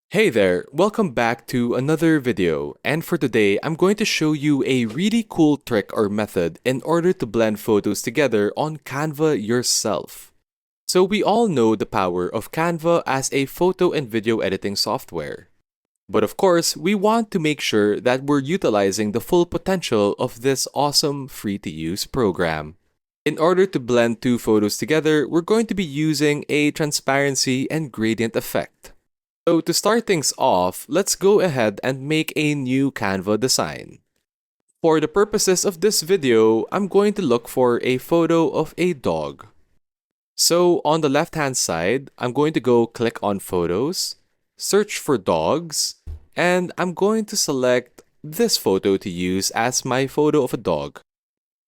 Hey there, welcome back to another video, and for today I'm going to show you a really cool trick or method in order to blend photos together on Canva yourself. So we all know the power of Canva as a photo and video editing software. But of course, we want to make sure that we're utilizing the full potential of this awesome free-to-use program. In order to blend two photos together, we're going to be using a transparency and gradient effect. So to start things off, let's go ahead and make a new Canva design. For the purposes of this video, I'm going to look for a photo of a dog. So on the left hand side, I'm going to go click on Photos, search for dogs, and I'm going to select this photo to use as my photo of a dog.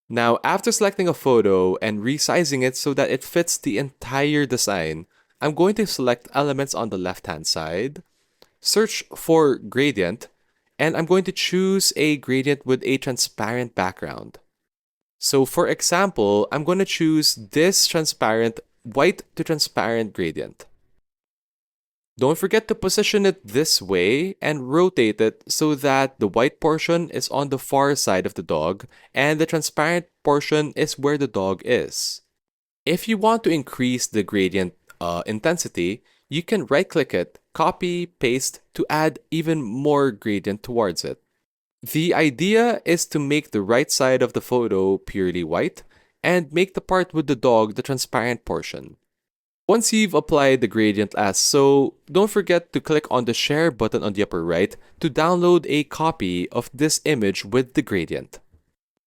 Now after selecting a photo and resizing it so that it fits the entire design, I'm going to select elements on the left-hand side, search for gradient, and I'm going to choose a gradient with a transparent background. So for example, I'm going to choose this transparent white to transparent gradient. Don't forget to position it this way and rotate it so that the white portion is on the far side of the dog and the transparent portion is where the dog is. If you want to increase the gradient intensity, you can right-click it, copy, paste to add even more gradient towards it. The idea is to make the right side of the photo purely white and make the part with the dog the transparent portion. Once you've applied the gradient as so, don't forget to click on the share button on the upper right to download a copy of this image with the gradient.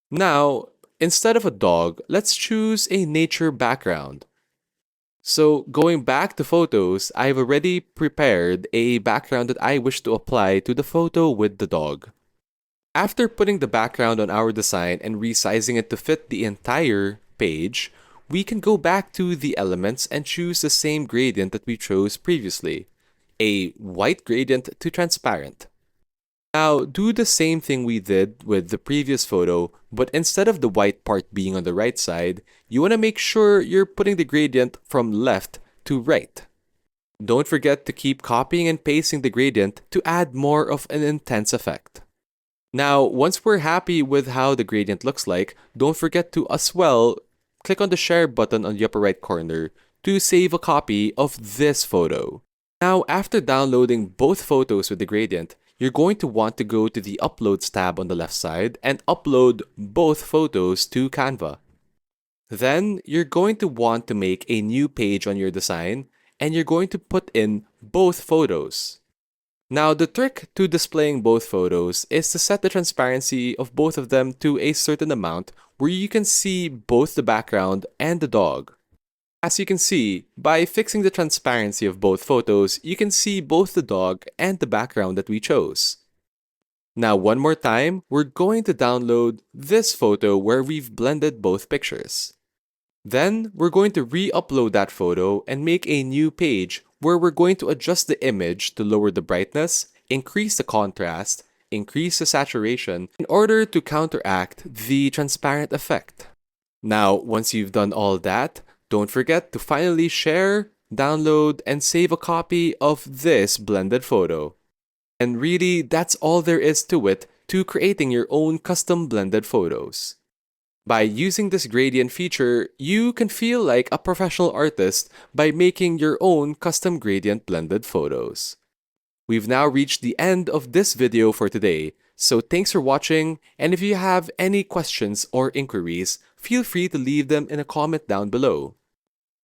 Now, instead of a dog, let's choose a nature background. So going back to photos, I've already prepared a background that I wish to apply to the photo with the dog. After putting the background on our design and resizing it to fit the entire page, we can go back to the elements and choose the same gradient that we chose previously, a white gradient to transparent. Now, do the same thing we did with the previous photo, but instead of the white part being on the right side, you want to make sure you're putting the gradient from left to right. Don't forget to keep copying and pasting the gradient to add more of an intense effect. Now, once we're happy with how the gradient looks like, don't forget to as well click on the share button on the upper right corner to save a copy of this photo. Now, after downloading both photos with the gradient, you're going to want to go to the Uploads tab on the left side and upload both photos to Canva. Then, you're going to want to make a new page on your design and you're going to put in both photos. Now, the trick to displaying both photos is to set the transparency of both of them to a certain amount where you can see both the background and the dog. As you can see, by fixing the transparency of both photos, you can see both the dog and the background that we chose. Now one more time, we're going to download this photo where we've blended both pictures. Then we're going to re-upload that photo and make a new page where we're going to adjust the image to lower the brightness, increase the contrast, increase the saturation in order to counteract the transparent effect. Now, once you've done all that, don't forget to finally share, download, and save a copy of this blended photo. And really, that's all there is to it to creating your own custom blended photos. By using this gradient feature, you can feel like a professional artist by making your own custom gradient blended photos. We've now reached the end of this video for today, so thanks for watching, and if you have any questions or inquiries, feel free to leave them in a comment down below.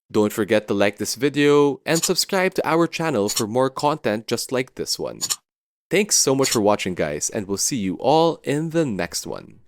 Don't forget to like this video and subscribe to our channel for more content just like this one. Thanks so much for watching guys, and we'll see you all in the next one.